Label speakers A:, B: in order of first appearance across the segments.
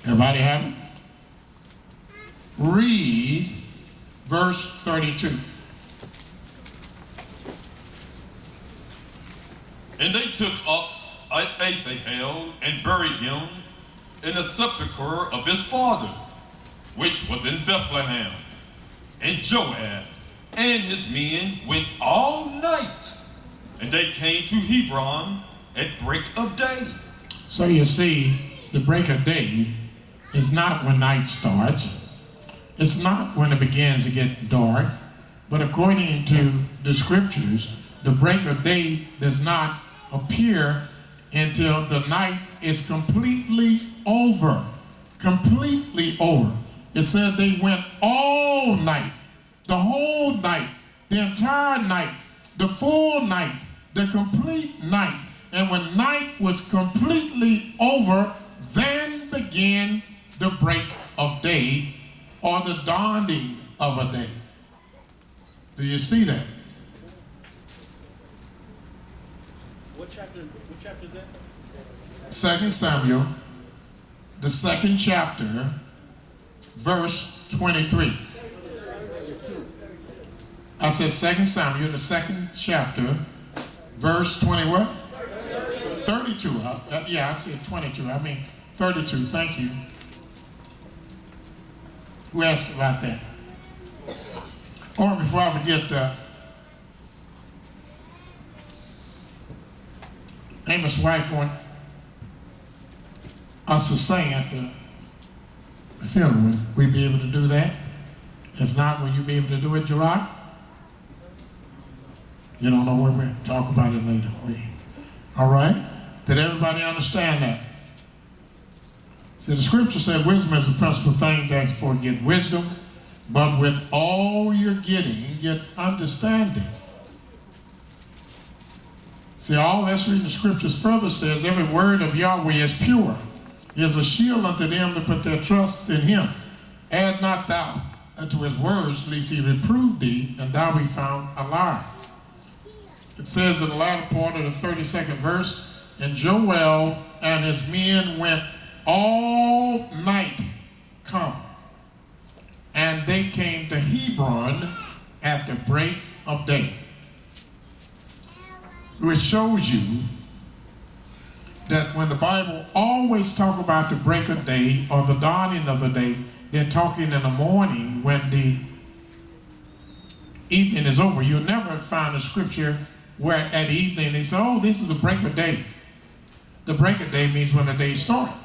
A: Everybody have it? Read verse 32.
B: And they took up Asahel and buried him in the sepulchre of his father, which was in Bethlehem. And Joab and his men went all night, and they came to Hebron at break of day.
A: So you see, the break of day is not when night starts. It's not when it begins to get dark. But according to the scriptures, the break of day does not appear until the night is completely over. Completely over. It said they went all night, the whole night, the entire night, the full night, the complete night. And when night was completely over, then began the break of day, or the dawning of a day. Do you see that?
C: What chapter is that?
A: 2 Samuel, the 2nd chapter, verse 23. I said 2 Samuel, the 2nd chapter, verse 20 what? 32. Yeah, I said 22. I mean 32. Thank you. Who asked about that? Or before I forget, Amos' wife wanted us to sing at the funeral. Will we be able to do that? If not, will you be able to do it, Gerard? You don't know where we're talk about it later. All right? Did everybody understand that? See, the scripture said wisdom is the principal thing, therefore get wisdom, but with all you're getting, get understanding. See, all that's reading the scriptures further says every word of Yahweh is pure. He is a shield unto them that put their trust in him. Add not thou unto his words, lest he reprove thee, and thou be found a liar. It says in the latter part of the 32nd verse, and Joel and his men went all night come, and they came to Hebron at the break of day. Which shows you that when the Bible always talk about the break of day or the dawning of the day, they're talking in the morning when the evening is over. You'll never find a scripture where at evening they say, oh, this is the break of day. The break of day means when the day started.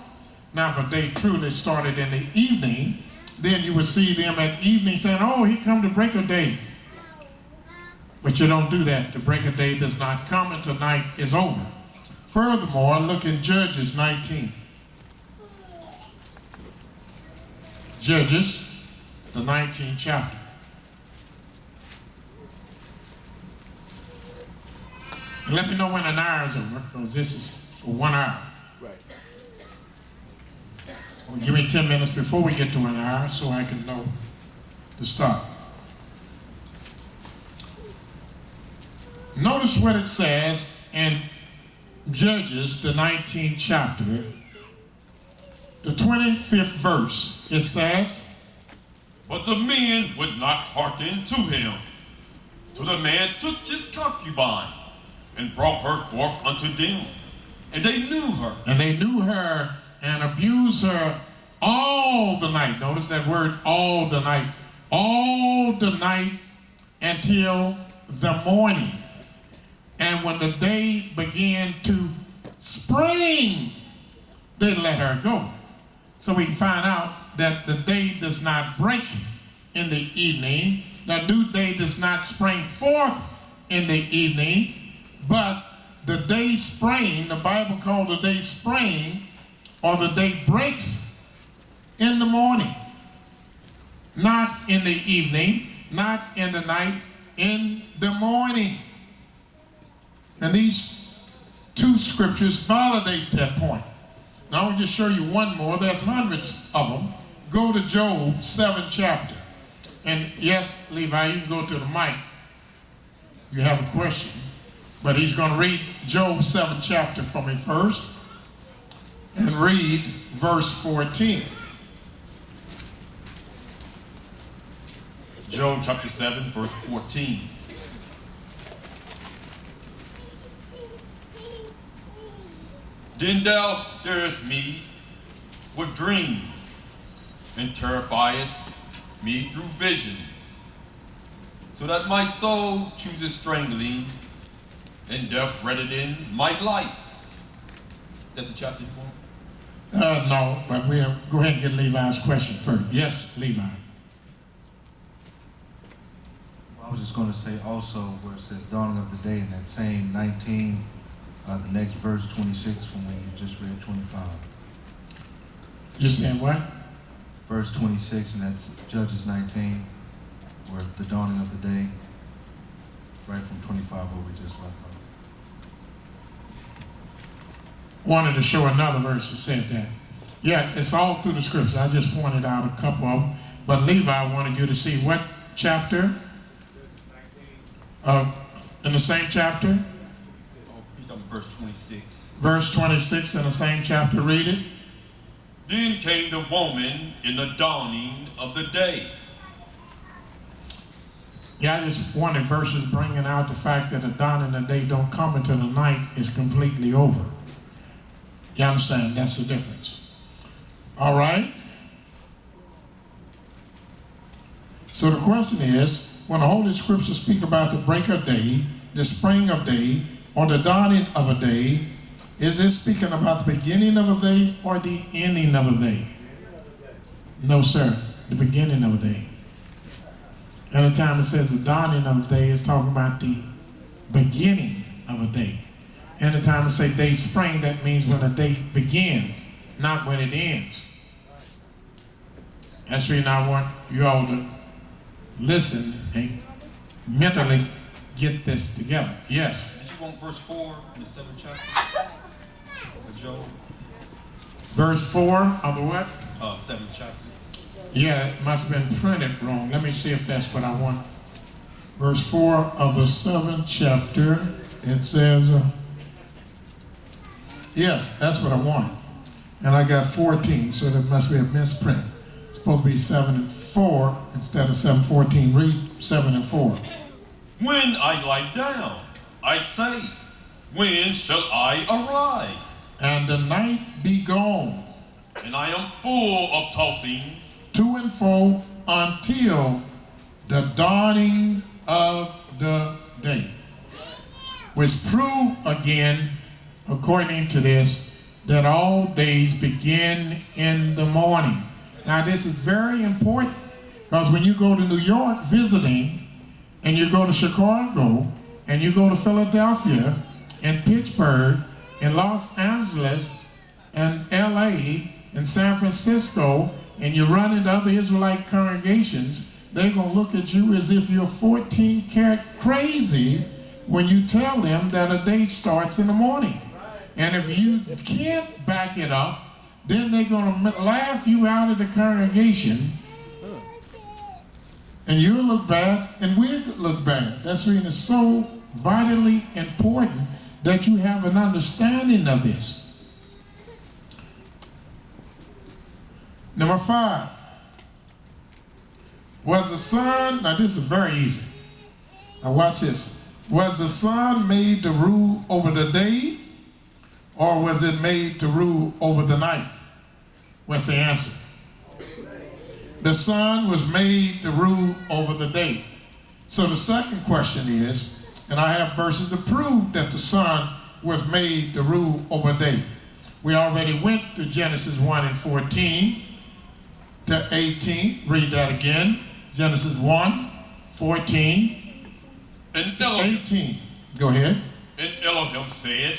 A: Now, if a day truly started in the evening, then you would see them at evening saying, oh, here come the break of day. But you don't do that. The break of day does not come until night is over. Furthermore, look in Judges 19. Judges, the 19th chapter. And let me know when an hour is over, because this is for 1 hour.
C: Right.
A: Well, give me 10 minutes before we get to an hour so I can know to stop. Notice what it says in Judges, the 19th chapter, the 25th verse. It says,
B: but the men would not hearken to him. So the man took his concubine and brought her forth unto them. And they knew her.
A: And they knew her and abused her all the night. Notice that word, all the night. All the night until the morning. And when the day began to spring, they let her go. So we can find out that the day does not break in the evening. The new day does not spring forth in the evening, but the day spring, the Bible called the day spring, or the day breaks in the morning. Not in the evening, not in the night, in the morning. And these two scriptures validate that point. Now I'll just show you one more. There's hundreds of them. Go to Job, 7th chapter. And yes, Levi, you can go to the mic. You have a question. But he's going to read Job 7th chapter for me first. and read verse 14.
B: Job chapter 7, verse 14. Then thou stirrest me with dreams, and terrifiest me through visions, so that my soul chooses strangling, and death reddening my life. That's the chapter you want?
A: No, but we'll go ahead and get Levi's question first. Yes, Levi.
D: I was just going to say also where it says dawning of the day in that same 19, the next verse 26 from when you just read 25.
A: You saying what?
D: Verse 26, and that's Judges 19, where the dawning of the day, right from 25 where we just left off.
A: Wanted to show another verse that said that. Yeah, it's all through the scriptures. I just pointed out a couple of them. But Levi wanted you to see what chapter? In the same chapter?
B: He's talking verse 26.
A: Verse 26 in the same chapter. Read it.
B: Then came the woman in the dawning of the day.
A: Yeah, I just wanted verses bringing out the fact that the dawning of the day don't come until the night is completely over. You understand? That's the difference. All right? So the question is, when the Holy Scriptures speak about the break of day, the spring of day, or the dawning of a day, is it speaking about the beginning of a day or the ending of a day? No, sir. The beginning of a day. Anytime it says the dawning of a day, it's talking about the beginning of a day. Anytime it say day spring, that means when a day begins, not when it ends. That's the reason I want you all to listen and mentally get this together. Yes.
B: Did you want verse 4 in the 7th chapter of Job?
A: Verse 4 of the what?
B: 7th chapter.
A: Yeah, it must have been printed wrong. Let me see if that's what I want. Verse 4 of the 7th chapter, it says, yes, that's what I want. And I got 14, so there must be a misprint. It's supposed to be 7 and 4 instead of 7:14. Read 7 and 4.
B: When I lie down, I say, when shall I arise?
A: And the night be gone,
B: And I am full of tossings,
A: to and fro until the dawning of the day. Which prove again, according to this, that all days begin in the morning. Now this is very important, because when you go to New York visiting, and you go to Chicago, and you go to Philadelphia, and Pittsburgh, and Los Angeles, and LA, and San Francisco, and you run into other Israelite congregations, they're going to look at you as if you're 14 karat crazy when you tell them that a day starts in the morning. And if you can't back it up, then they're going to laugh you out of the congregation, and you'll look bad, and we'll look bad. That's why it's so vitally important that you have an understanding of this. Number 5. Was the sun, now this is very easy. Now watch this. Was the sun made to rule over the day, or was it made to rule over the night? What's the answer? The sun was made to rule over the day. So the second question is, and I have verses to prove that the sun was made to rule over day. We already went to Genesis 1 and 14 to 18. Read that again. Genesis 1, 14,
B: and Elohim,
A: 18. Go ahead.
B: and Elohim said,